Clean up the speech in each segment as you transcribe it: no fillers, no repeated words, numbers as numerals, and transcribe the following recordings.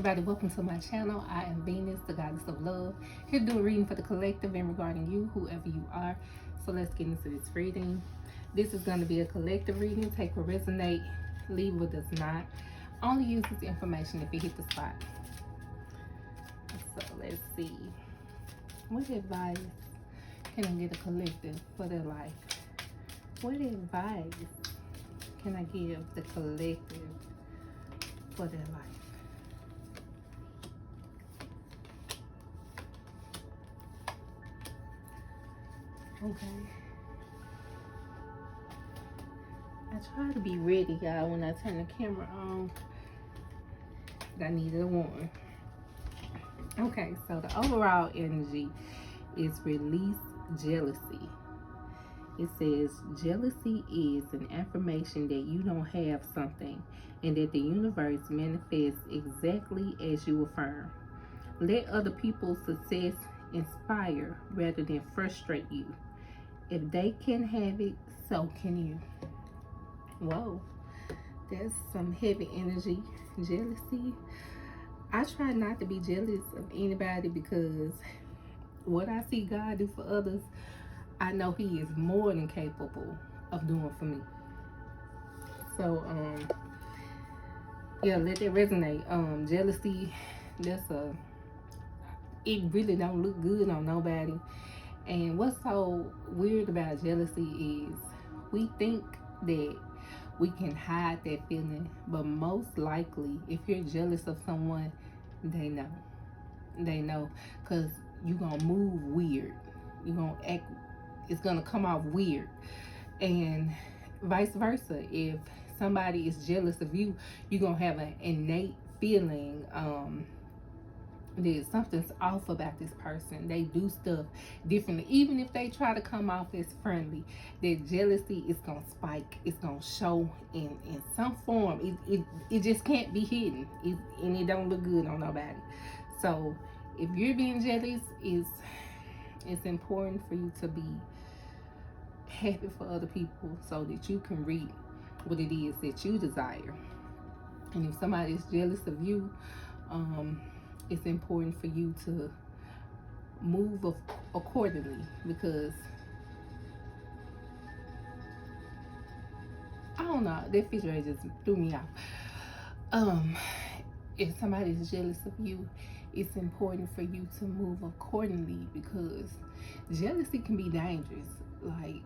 everybody, welcome to my channel. I am Venus, the goddess of love, here to do a reading for the collective and regarding you, whoever you are. So let's get into this reading. This is going to be a collective reading. Take what resonate, leave what does not. Only use this information if it hit the spot. So let's see. What advice can I get a collective for their life? What advice can I give the collective for their life? Okay. I try to be ready, y'all, when I turn the camera on. I needed a warning. Okay, so the overall energy is release jealousy. It says jealousy is an affirmation that you don't have something and that the universe manifests exactly as you affirm. Let other people's success inspire rather than frustrate you. If they can have it, so can you. Whoa, that's some heavy energy. Jealousy. I try not to be jealous of anybody because what I see God do for others, I know He is more than capable of doing for me. So, yeah, let that resonate. Jealousy, it really don't look good on nobody. And what's so weird about jealousy is we think that we can hide that feeling, but most likely if you're jealous of someone, they know because you're gonna move weird, you're gonna act, it's gonna come off weird, and vice versa. If somebody is jealous of you, you're gonna have an innate feeling that something's off about this person. They do stuff differently. Even if they try to come off as friendly, that jealousy is gonna spike. It's gonna show in some form. It just can't be hidden. And it don't look good on nobody. So if you're being jealous, it's important for you to be happy for other people so that you can reap what it is that you desire. And if somebody is jealous of you, it's important for you to move accordingly, because I don't know, that picture just threw me off. If somebody is jealous of you, it's important for you to move accordingly, because jealousy can be dangerous. Like,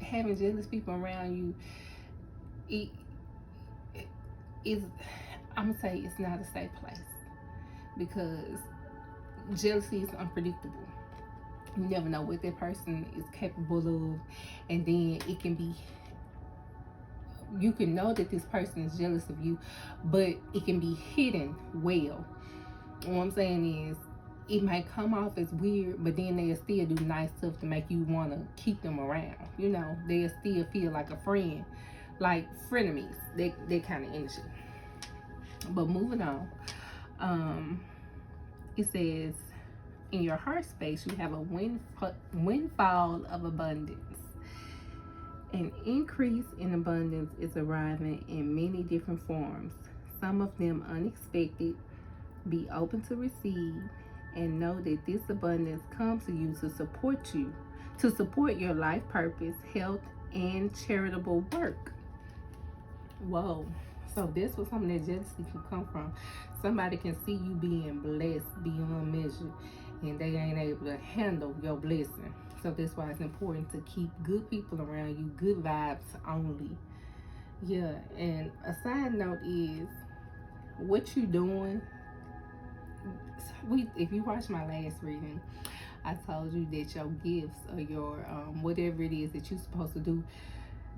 having jealous people around you, I'm gonna say it's not a safe place, because jealousy is unpredictable. You never know what that person is capable of, and then it can be, you can know that this person is jealous of you, but it can be hidden well. What I'm saying is, it might come off as weird, but then they'll still do nice stuff to make you want to keep them around. You know, they'll still feel like a friend, like frenemies, that kind of energy. But moving on, it says, in your heart space, you have a windfall of abundance. An increase in abundance is arriving in many different forms, some of them unexpected. Be open to receive and know that this abundance comes to you, to support your life purpose, health, and charitable work. Whoa. So this was something that jealousy can come from. Somebody can see you being blessed beyond measure, and they ain't able to handle your blessing. So that's why it's important to keep good people around you, good vibes only. Yeah, and a side note is, what you doing, if you watch my last reading, I told you that your gifts or your whatever it is that you're supposed to do,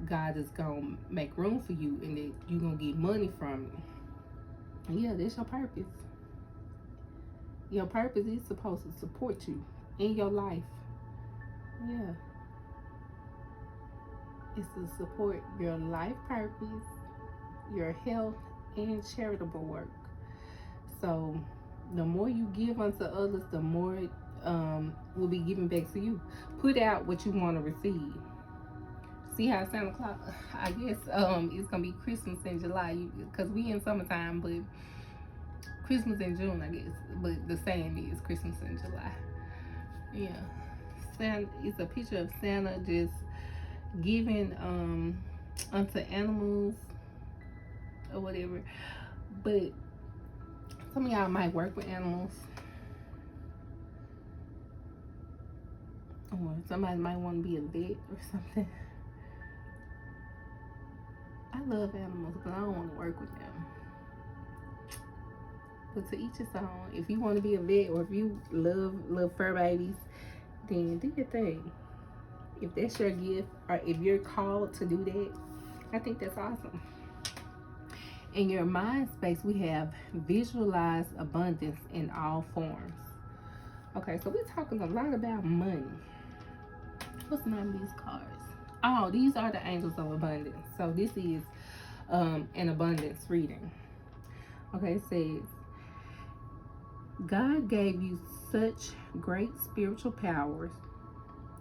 God is gonna make room for you, and that you're gonna get money from it. Yeah, that's your purpose. Your purpose is supposed to support you in your life. Yeah, it's to support your life purpose, your health, and charitable work. So the more you give unto others, the more will be given back to you. Put out what you want to receive. See how Santa Claus, I guess it's gonna be Christmas in July, because we in summertime, but Christmas in June, I guess, but the saying is Christmas in July. Yeah, Santa. It's a picture of Santa just giving unto animals or whatever. But some of y'all might work with animals, or somebody might want to be a vet or something. I love animals, but I don't want to work with them. But to each his own. If you want to be a vet, or if you love fur babies, then do your thing. If that's your gift, or if you're called to do that, I think that's awesome. In your mind space, we have visualize abundance in all forms. Okay, so we're talking a lot about money. What's the name of these cards? Oh, these are the angels of abundance. So this is an abundance reading. Okay, it says, God gave you such great spiritual powers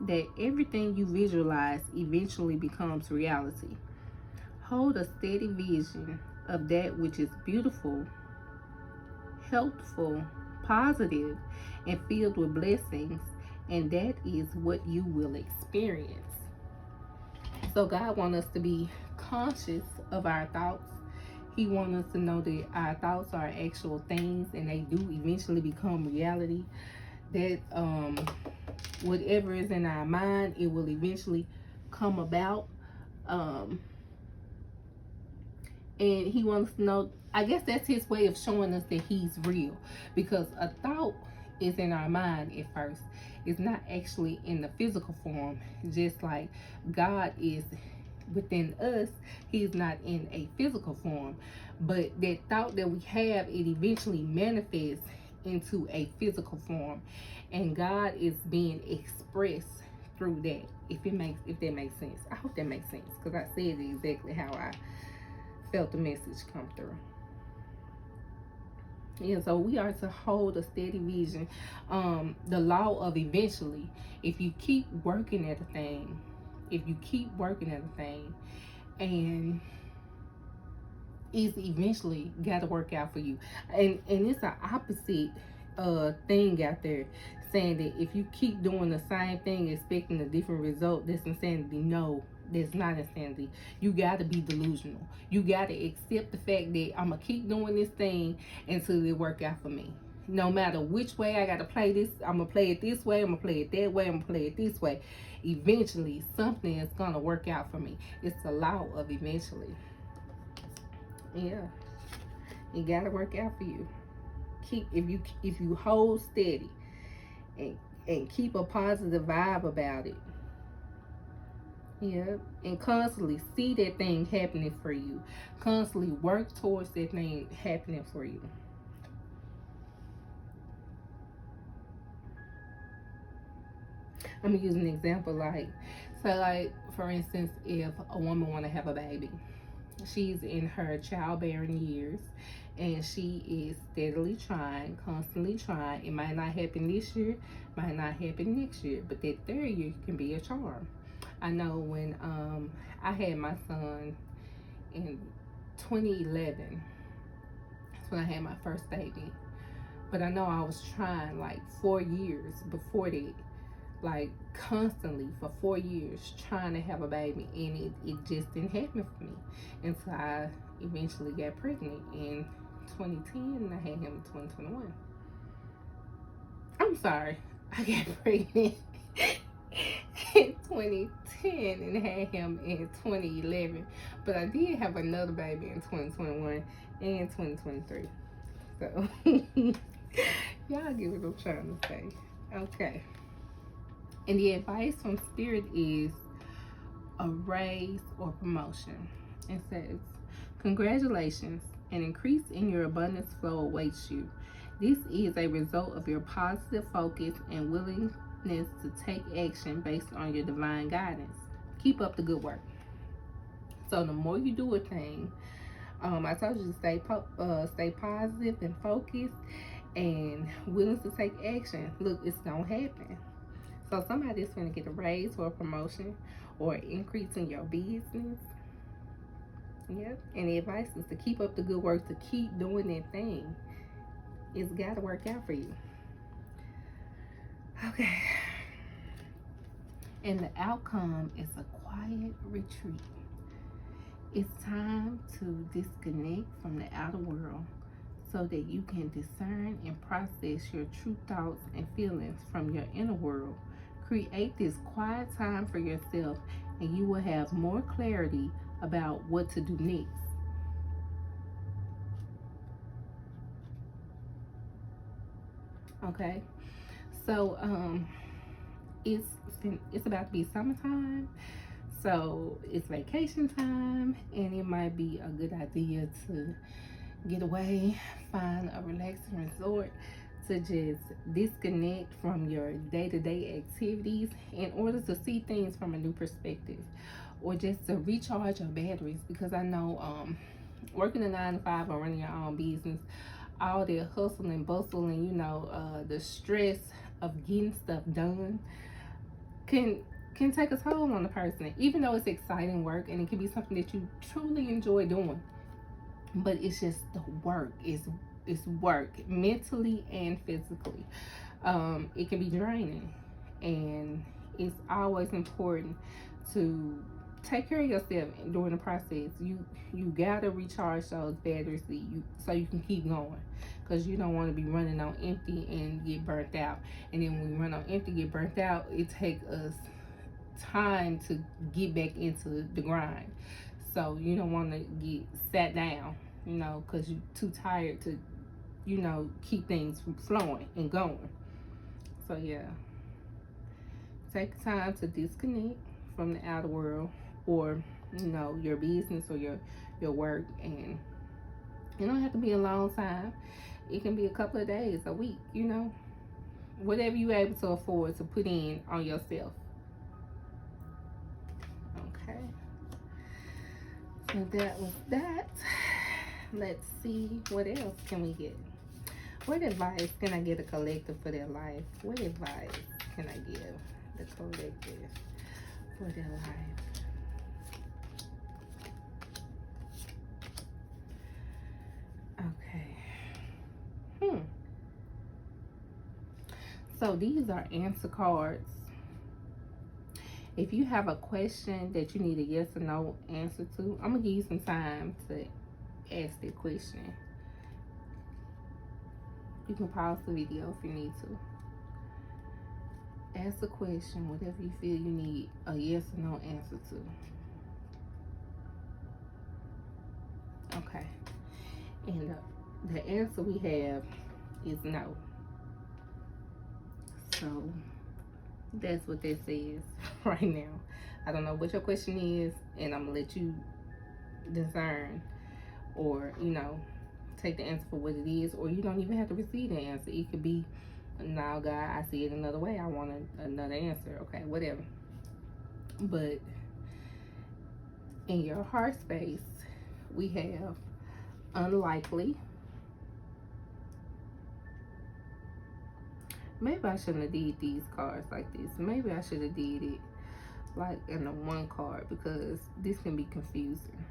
that everything you visualize eventually becomes reality. Hold a steady vision of that which is beautiful, helpful, positive, and filled with blessings, and that is what you will experience. So God wants us to be conscious of our thoughts. He wants us to know that our thoughts are actual things, and they do eventually become reality. That whatever is in our mind, it will eventually come about. And he wants to know, I guess that's his way of showing us that he's real, because a thought is in our mind at first. It's not actually in the physical form. Just like God is within us, he's not in a physical form, but that thought that we have, it eventually manifests into a physical form, and God is being expressed through that. If that makes sense. I hope that makes sense, because I said exactly how I felt the message come through. Yeah, so we are to hold a steady vision. The law of eventually. If you keep working at a thing, and it's eventually got to work out for you. And it's an opposite thing out there, saying that if you keep doing the same thing expecting a different result, that's insanity. No, that's not insanity. You got to be delusional. You got to accept the fact that I'm gonna keep doing this thing until it work out for me. No matter which way I got to play this, I'm gonna play it this way, I'm gonna play it that way, I'm gonna play it this way. Eventually something is gonna work out for me. It's the law of eventually. Yeah, it gotta work out for you. If you hold steady and keep a positive vibe about it. Yeah, and constantly see that thing happening for you. Constantly work towards that thing happening for you. I'm gonna use an example, like for instance, if a woman want to have a baby, she's in her childbearing years, and she is steadily trying, constantly trying. It might not happen this year, might not happen next year, but that third year can be a charm. I know when I had my son in 2011, that's when I had my first baby. But I know I was trying like 4 years before that, like constantly for 4 years trying to have a baby, and it just didn't happen for me until I eventually got pregnant in 2010, and I had him in 2021. I'm sorry, I got pregnant in 2010 and had him in 2011, but I did have another baby in 2021 and 2023. So y'all get what I'm trying to say. Okay. And the advice from Spirit is a raise or promotion. It says, congratulations, an increase in your abundance flow awaits you. This is a result of your positive focus and willingness to take action based on your divine guidance. Keep up the good work. So the more you do a thing, I told you to stay positive and focused and willing to take action. Look, it's gonna happen. So somebody's gonna get a raise or a promotion or an increase in your business. Yep. And the advice is to keep up the good work, to keep doing that thing. It's got to work out for you. Okay. And the outcome is a quiet retreat. It's time to disconnect from the outer world so that you can discern and process your true thoughts and feelings from your inner world. Create this quiet time for yourself, and you will have more clarity about what to do next. Okay, so it's it's about to be summertime, so it's vacation time, and it might be a good idea to get away, find a relaxing resort to just disconnect from your day-to-day activities in order to see things from a new perspective, or just to recharge your batteries. Because I know working a 9 to 5 or running your own business, all that hustle and bustle and the stress of getting stuff done can take a toll on the person, even though it's exciting work and it can be something that you truly enjoy doing. But it's just the work. It's work, mentally and physically. It can be draining, and it's always important to take care of yourself during the process. You gotta recharge those batteries so you can keep going, because you don't want to be running on empty and get burnt out. And then when we run on empty, get burnt out, it takes us time to get back into the grind. So you don't want to get sat down, because you're too tired to, keep things from flowing and going. So yeah, take time to disconnect from the outer world, or your business or your work. And it don't have to be a long time. It can be a couple of days, a week, whatever you're able to afford to put in on yourself. Okay, so that was that. Let's see, what else can we get? What advice can I give the collective for their life? What advice can I give the collective for their life? Okay. So these are answer cards. If you have a question that you need a yes or no answer to, I'm gonna give you some time to ask that question. You can pause the video if you need to. Ask a question, whatever you feel you need a yes or no answer to. Okay. And the answer we have is no. So that's what this is right now. I don't know what your question is, and I'm gonna let you discern, or take the answer for what it is, or you don't even have to receive the answer. It could be, "Now, God, I see it another way. I want another answer." Okay, whatever. But in your heart space, we have unlikely. Maybe I shouldn't have did these cards like this. Maybe I should have did it like in the one card, because this can be confusing.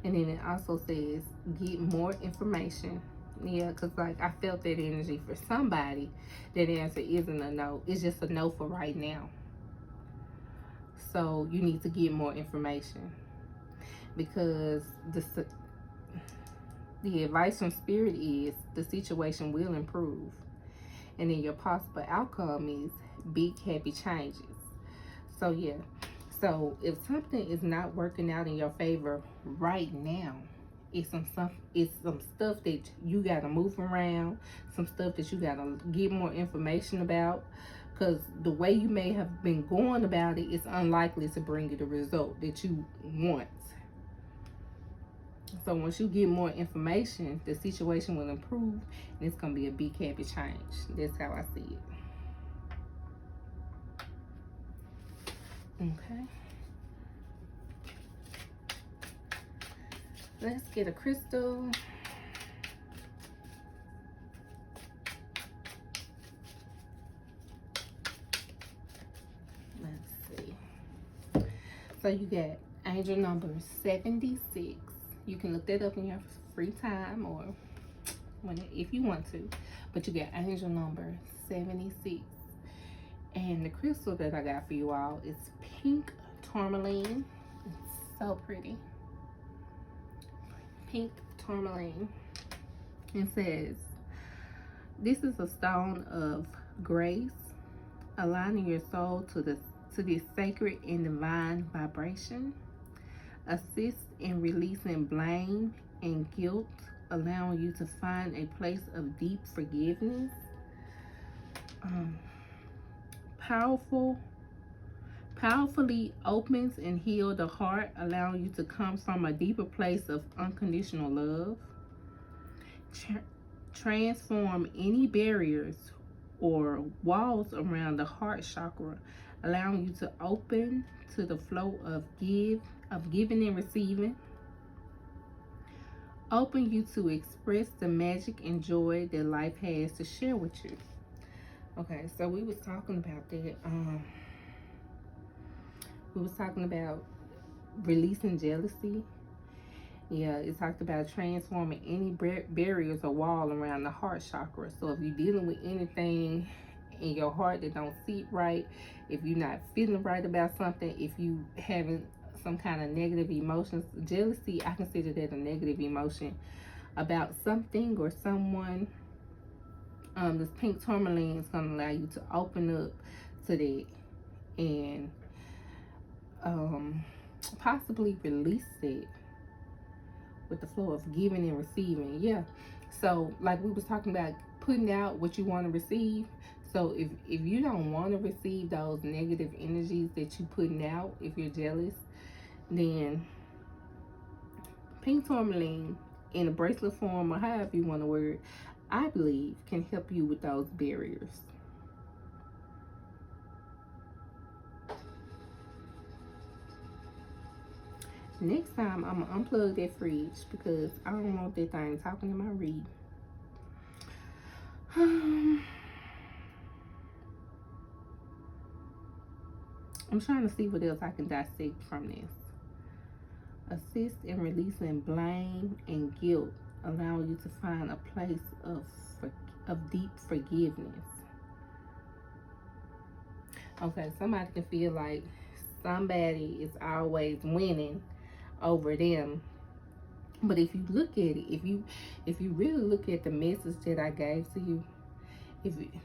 And then it also says get more information. Yeah, because like I felt that energy for somebody. That answer isn't a no. It's just a no for right now. So you need to get more information, because the advice from Spirit is the situation will improve. And then your possible outcome is big happy changes. So yeah. So if something is not working out in your favor right now, it's some stuff that you gotta move around, some stuff that you gotta get more information about, because the way you may have been going about it is unlikely to bring you the result that you want. So once you get more information, the situation will improve, and it's gonna be a big happy change. That's how I see it. Okay. Let's get a crystal. Let's see. So you got angel number 76, You can look that up in your free time or if you want to. But you get angel number 76. And the crystal that I got for you all is pink tourmaline. It's so pretty. Pink tourmaline. It says, this is a stone of grace, aligning your soul to this sacred and divine vibration. Assist in releasing blame and guilt, allowing you to find a place of deep forgiveness. Powerfully opens and heals the heart, allowing you to come from a deeper place of unconditional love. Transform any barriers or walls around the heart chakra, allowing you to open to the flow of giving and receiving. Open you to express the magic and joy that life has to share with you. Okay, so we was talking about that. We was talking about releasing jealousy. Yeah, it talked about transforming any barriers or wall around the heart chakra. So if you're dealing with anything in your heart that don't sit right, if you're not feeling right about something, if you having some kind of negative emotions, jealousy, I consider that a negative emotion about something or someone. This pink tourmaline is going to allow you to open up to that and possibly release it with the flow of giving and receiving. Yeah, so like we was talking about putting out what you want to receive. So if you don't want to receive those negative energies that you putting out, if you're jealous, then pink tourmaline in a bracelet form or however you want to word, I believe can help you with those barriers. Next time, I'm going to unplug that fridge because I don't want that thing talking in my read. I'm trying to see what else I can dissect from this. Assist in releasing blame and guilt, allowing you to find a place of deep forgiveness. Okay, somebody can feel like somebody is always winning over them, but if you look at it, if you really look at the message that I gave to you,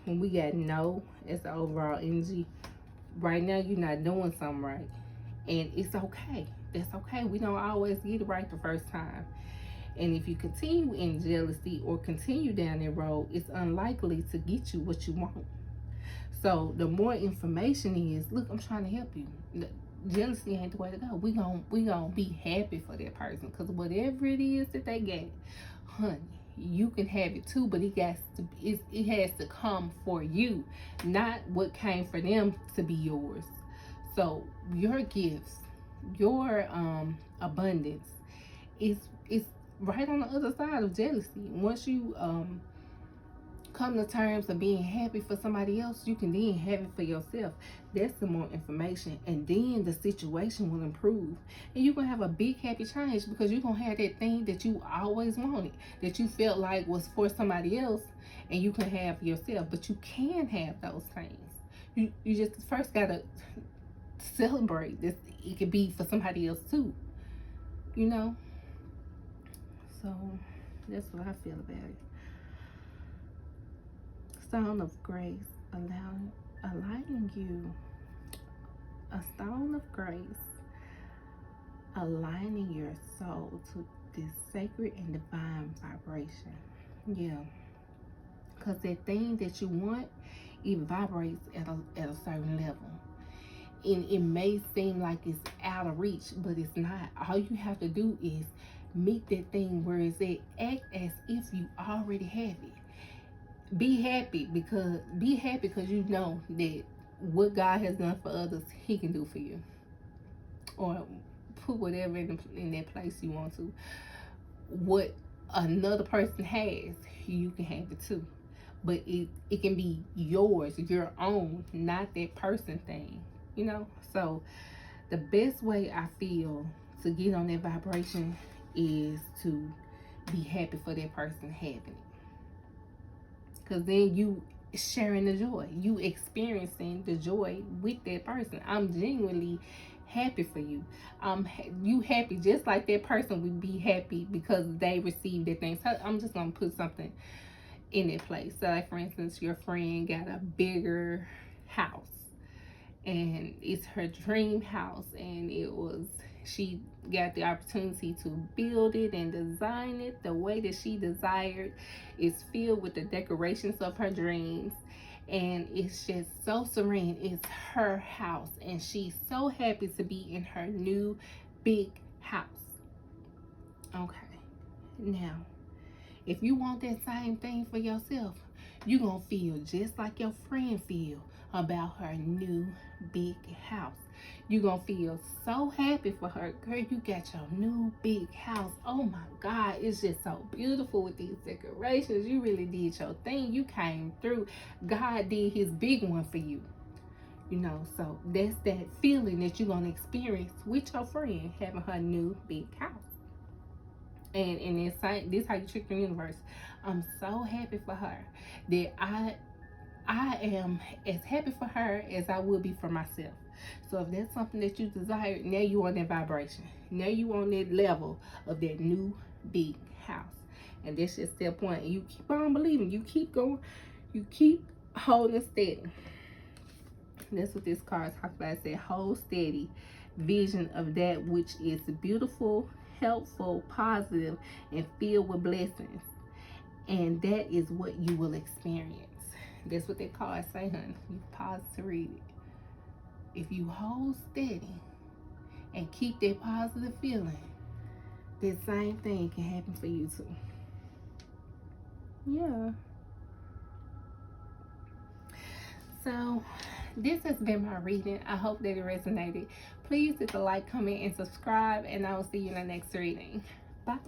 when we got no as the overall energy, right now you're not doing something right, and it's okay. That's okay. We don't always get it right the first time, and if you continue in jealousy or continue down that road, it's unlikely to get you what you want. So the more information is, look, I'm trying to help you. Jealousy ain't the way to go. We gonna be happy for that person, because whatever it is that they get, honey, you can have it too, but it has to come for you, not what came for them to be yours. So your gifts, your abundance is right on the other side of jealousy. Once you come to terms of being happy for somebody else, you can then have it for yourself. That's the more information, and then the situation will improve, and you're gonna have a big happy change, because you're gonna have that thing that you always wanted, that you felt like was for somebody else, and you can have yourself. But you can have those things. You just first gotta celebrate this. It could be for somebody else too, you know. So that's what I feel about it. Stone of grace, aligning you. A stone of grace, aligning your soul to this sacred and divine vibration. Yeah, because that thing that you want, it vibrates at a certain level, and it may seem like it's out of reach, but it's not. All you have to do is meet that thing where it's at. Act as if you already have it. Be happy because you know that what God has done for others, He can do for you. Or put whatever in that place you want to. What another person has, you can have it too. But it can be yours, your own, not that person thing. You know? So the best way I feel to get on that vibration is to be happy for that person having it. Because then you sharing the joy, you experiencing the joy with that person. I'm genuinely happy for you. You happy just like that person would be happy because they received that thing. So I'm just gonna put something in that place. So like, for instance, your friend got a bigger house and it's her dream house, and she got the opportunity to build it and design it the way that she desired. It's filled with the decorations of her dreams, and it's just so serene. It's her house, and she's so happy to be in her new big house. Okay, now if you want that same thing for yourself, you're gonna feel just like your friend feel about her new big house. You're gonna feel so happy for her. Girl, you got your new big house. Oh my God, it's just so beautiful with these decorations. You really did your thing. You came through. God did his big one for you. So that's that feeling that you're gonna experience with your friend having her new big house. And this how you trick the universe. I'm so happy for her that I am as happy for her as I would be for myself. So if that's something that you desire, now you on that vibration. Now you on that level of that new big house. And that's just step one. And you keep on believing. You keep going. You keep holding steady. That's what this card talks about. It said, hold steady vision of that which is beautiful, helpful, positive, and filled with blessings. And that is what you will experience. That's what that card say, honey. You pause to read it. If you hold steady and keep that positive feeling, that same thing can happen for you too. Yeah. So this has been my reading. I hope that it resonated. Please hit the like, comment, and subscribe, and I will see you in the next reading. Bye.